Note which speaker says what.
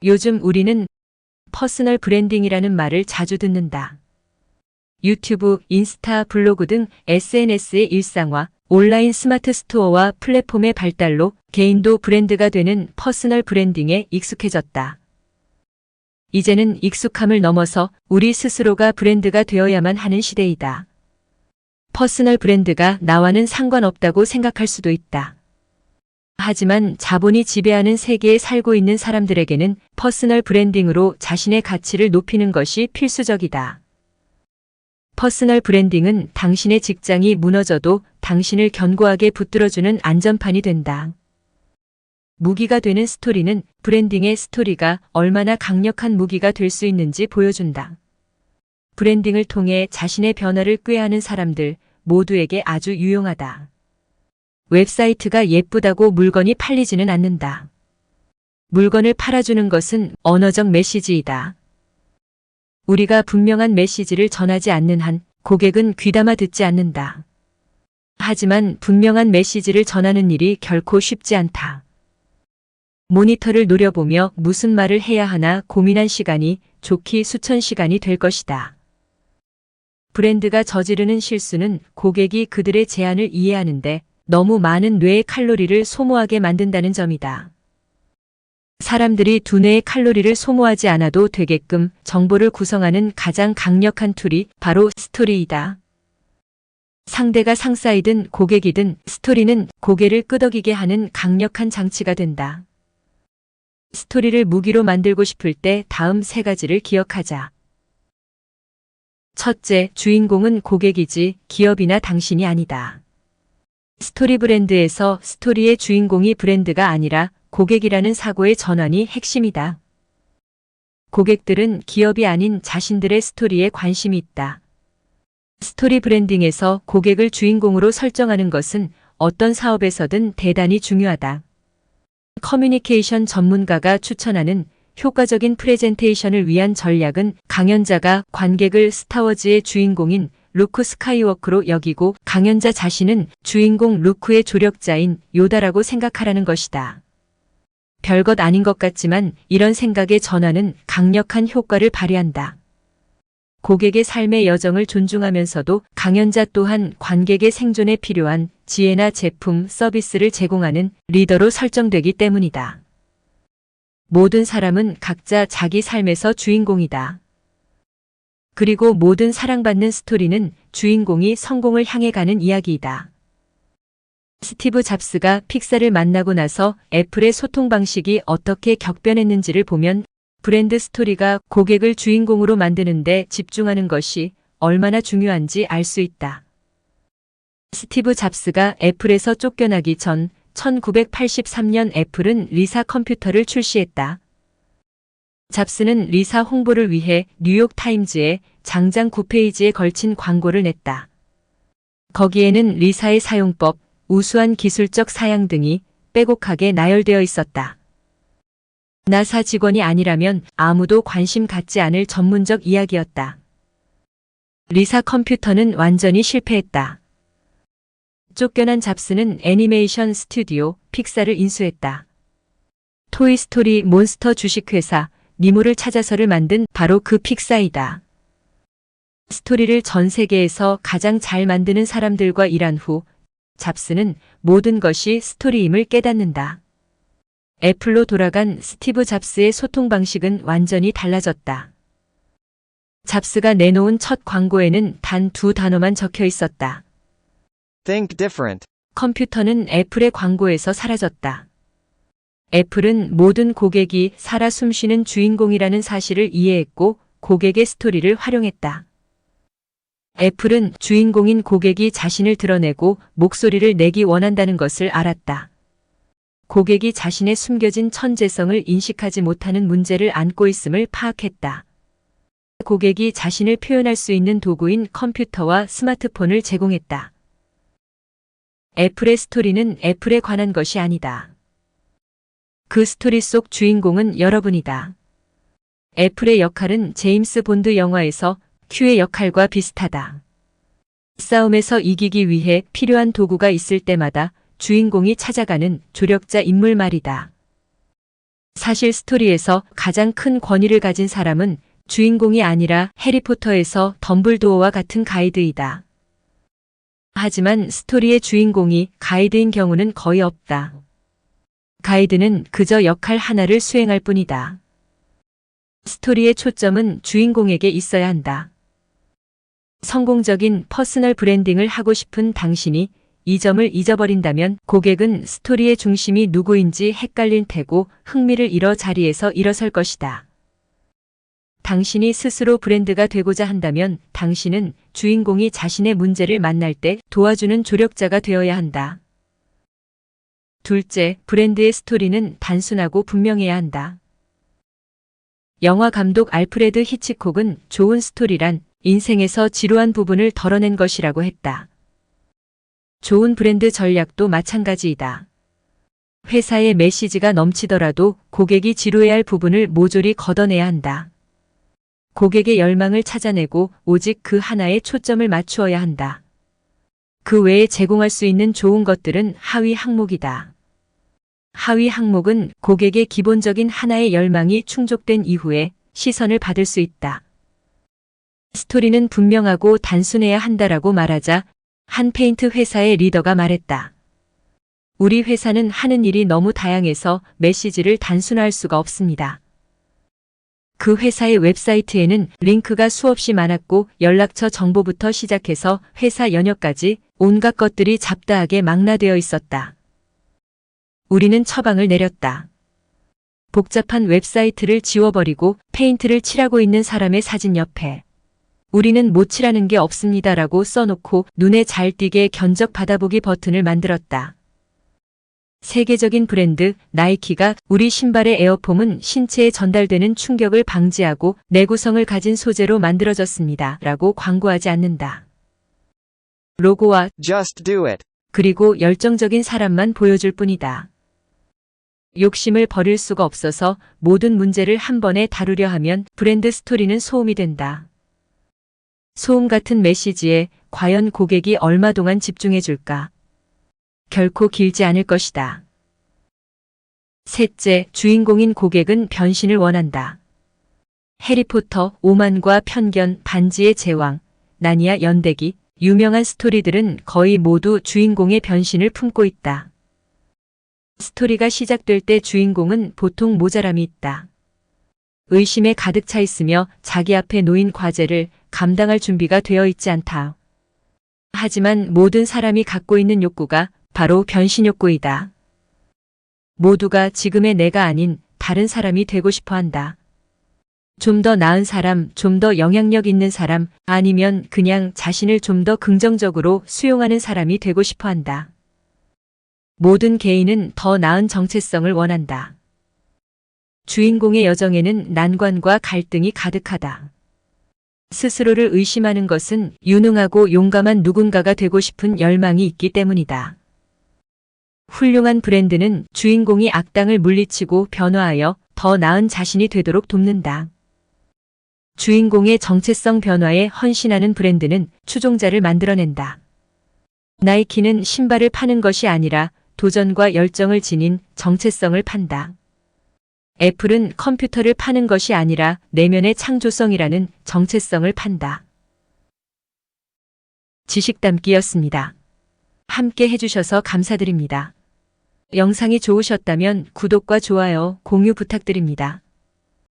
Speaker 1: 요즘 우리는 퍼스널 브랜딩이라는 말을 자주 듣는다. 유튜브, 인스타, 블로그 등 SNS의 일상화, 온라인 스마트 스토어와 플랫폼의 발달로 개인도 브랜드가 되는 퍼스널 브랜딩에 익숙해졌다. 이제는 익숙함을 넘어서 우리 스스로가 브랜드가 되어야만 하는 시대이다. 퍼스널 브랜드가 나와는 상관없다고 생각할 수도 있다. 하지만 자본이 지배하는 세계에 살고 있는 사람들에게는 퍼스널 브랜딩으로 자신의 가치를 높이는 것이 필수적이다. 퍼스널 브랜딩은 당신의 직장이 무너져도 당신을 견고하게 붙들어주는 안전판이 된다. 무기가 되는 스토리는 브랜딩의 스토리가 얼마나 강력한 무기가 될 수 있는지 보여준다. 브랜딩을 통해 자신의 변화를 꾀하는 사람들 모두에게 아주 유용하다. 웹사이트가 예쁘다고 물건이 팔리지는 않는다. 물건을 팔아주는 것은 언어적 메시지이다. 우리가 분명한 메시지를 전하지 않는 한 고객은 귀담아 듣지 않는다. 하지만 분명한 메시지를 전하는 일이 결코 쉽지 않다. 모니터를 노려보며 무슨 말을 해야 하나 고민한 시간이 좋기 수천 시간이 될 것이다. 브랜드가 저지르는 실수는 고객이 그들의 제안을 이해하는데 너무 많은 뇌의 칼로리를 소모하게 만든다는 점이다. 사람들이 두뇌의 칼로리를 소모하지 않아도 되게끔 정보를 구성하는 가장 강력한 툴이 바로 스토리이다. 상대가 상사이든 고객이든 스토리는 고개를 끄덕이게 하는 강력한 장치가 된다. 스토리를 무기로 만들고 싶을 때 다음 세 가지를 기억하자. 첫째, 주인공은 고객이지 기업이나 당신이 아니다. 스토리 브랜드에서 스토리의 주인공이 브랜드가 아니라 고객이라는 사고의 전환이 핵심이다. 고객들은 기업이 아닌 자신들의 스토리에 관심이 있다. 스토리 브랜딩에서 고객을 주인공으로 설정하는 것은 어떤 사업에서든 대단히 중요하다. 커뮤니케이션 전문가가 추천하는 효과적인 프레젠테이션을 위한 전략은 강연자가 관객을 스타워즈의 주인공인 루크 스카이워크로 여기고 강연자 자신은 주인공 루크의 조력자인 요다라고 생각하라는 것이다. 별것 아닌 것 같지만 이런 생각의 전환은 강력한 효과를 발휘한다. 고객의 삶의 여정을 존중하면서도 강연자 또한 관객의 생존에 필요한 지혜나 제품, 서비스를 제공하는 리더로 설정되기 때문이다. 모든 사람은 각자 자기 삶에서 주인공이다. 그리고 모든 사랑받는 스토리는 주인공이 성공을 향해 가는 이야기이다. 스티브 잡스가 픽사를 만나고 나서 애플의 소통 방식이 어떻게 격변했는지를 보면 브랜드 스토리가 고객을 주인공으로 만드는데 집중하는 것이 얼마나 중요한지 알 수 있다. 스티브 잡스가 애플에서 쫓겨나기 전 1983년 애플은 리사 컴퓨터를 출시했다. 잡스는 리사 홍보를 위해 뉴욕 타임즈에 장장 9페이지에 걸친 광고를 냈다. 거기에는 리사의 사용법, 우수한 기술적 사양 등이 빼곡하게 나열되어 있었다. 나사 직원이 아니라면 아무도 관심 갖지 않을 전문적 이야기였다. 리사 컴퓨터는 완전히 실패했다. 쫓겨난 잡스는 애니메이션 스튜디오 픽사를 인수했다. 토이스토리 몬스터 주식회사 니모를 찾아서를 만든 바로 그 픽사이다. 스토리를 전 세계에서 가장 잘 만드는 사람들과 일한 후 잡스는 모든 것이 스토리임을 깨닫는다. 애플로 돌아간 스티브 잡스의 소통 방식은 완전히 달라졌다. 잡스가 내놓은 첫 광고에는 단 2단어만 적혀 있었다.
Speaker 2: Think different.
Speaker 1: 컴퓨터는 애플의 광고에서 사라졌다. 애플은 모든 고객이 살아 숨쉬는 주인공이라는 사실을 이해했고 고객의 스토리를 활용했다. 애플은 주인공인 고객이 자신을 드러내고 목소리를 내기 원한다는 것을 알았다. 고객이 자신의 숨겨진 천재성을 인식하지 못하는 문제를 안고 있음을 파악했다. 고객이 자신을 표현할 수 있는 도구인 컴퓨터와 스마트폰을 제공했다. 애플의 스토리는 애플에 관한 것이 아니다. 그 스토리 속 주인공은 여러분이다. 애플의 역할은 제임스 본드 영화에서 큐의 역할과 비슷하다. 싸움에서 이기기 위해 필요한 도구가 있을 때마다 주인공이 찾아가는 조력자 인물 말이다. 사실 스토리에서 가장 큰 권위를 가진 사람은 주인공이 아니라 해리포터에서 덤블도어와 같은 가이드이다. 하지만 스토리의 주인공이 가이드인 경우는 거의 없다. 가이드는 그저 역할 하나를 수행할 뿐이다. 스토리의 초점은 주인공에게 있어야 한다. 성공적인 퍼스널 브랜딩을 하고 싶은 당신이 이 점을 잊어버린다면 고객은 스토리의 중심이 누구인지 헷갈릴 테고 흥미를 잃어 자리에서 일어설 것이다. 당신이 스스로 브랜드가 되고자 한다면 당신은 주인공이 자신의 문제를 만날 때 도와주는 조력자가 되어야 한다. 둘째, 브랜드의 스토리는 단순하고 분명해야 한다. 영화 감독 알프레드 히치콕은 좋은 스토리란 인생에서 지루한 부분을 덜어낸 것이라고 했다. 좋은 브랜드 전략도 마찬가지이다. 회사의 메시지가 넘치더라도 고객이 지루해할 부분을 모조리 걷어내야 한다. 고객의 열망을 찾아내고 오직 그 하나에 초점을 맞추어야 한다. 그 외에 제공할 수 있는 좋은 것들은 하위 항목이다. 하위 항목은 고객의 기본적인 하나의 열망이 충족된 이후에 시선을 받을 수 있다. 스토리는 분명하고 단순해야 한다라고 말하자 한 페인트 회사의 리더가 말했다. 우리 회사는 하는 일이 너무 다양해서 메시지를 단순화할 수가 없습니다. 그 회사의 웹사이트에는 링크가 수없이 많았고 연락처 정보부터 시작해서 회사 연역까지 온갖 것들이 잡다하게 망라되어 있었다. 우리는 처방을 내렸다. 복잡한 웹사이트를 지워버리고 페인트를 칠하고 있는 사람의 사진 옆에 우리는 못 칠하는 게 없습니다라고 써놓고 눈에 잘 띄게 견적 받아보기 버튼을 만들었다. 세계적인 브랜드 나이키가 우리 신발의 에어폼은 신체에 전달되는 충격을 방지하고 내구성을 가진 소재로 만들어졌습니다. 라고 광고하지 않는다. 로고와
Speaker 2: Just do it.
Speaker 1: 그리고 열정적인 사람만 보여줄 뿐이다. 욕심을 버릴 수가 없어서 모든 문제를 한 번에 다루려 하면 브랜드 스토리는 소음이 된다. 소음 같은 메시지에 과연 고객이 얼마 동안 집중해 줄까? 결코 길지 않을 것이다. 셋째, 주인공인 고객은 변신을 원한다. 해리포터, 오만과 편견, 반지의 제왕, 나니아 연대기, 유명한 스토리들은 거의 모두 주인공의 변신을 품고 있다. 스토리가 시작될 때 주인공은 보통 모자람이 있다. 의심에 가득 차 있으며 자기 앞에 놓인 과제를 감당할 준비가 되어 있지 않다. 하지만 모든 사람이 갖고 있는 욕구가 바로 변신 욕구이다. 모두가 지금의 내가 아닌 다른 사람이 되고 싶어 한다. 좀 더 나은 사람, 좀 더 영향력 있는 사람, 아니면 그냥 자신을 좀 더 긍정적으로 수용하는 사람이 되고 싶어 한다. 모든 개인은 더 나은 정체성을 원한다. 주인공의 여정에는 난관과 갈등이 가득하다. 스스로를 의심하는 것은 유능하고 용감한 누군가가 되고 싶은 열망이 있기 때문이다. 훌륭한 브랜드는 주인공이 악당을 물리치고 변화하여 더 나은 자신이 되도록 돕는다. 주인공의 정체성 변화에 헌신하는 브랜드는 추종자를 만들어낸다. 나이키는 신발을 파는 것이 아니라 도전과 열정을 지닌 정체성을 판다. 애플은 컴퓨터를 파는 것이 아니라 내면의 창조성이라는 정체성을 판다. 지식 담기였습니다. 함께 해주셔서 감사드립니다. 영상이 좋으셨다면 구독과 좋아요, 공유 부탁드립니다.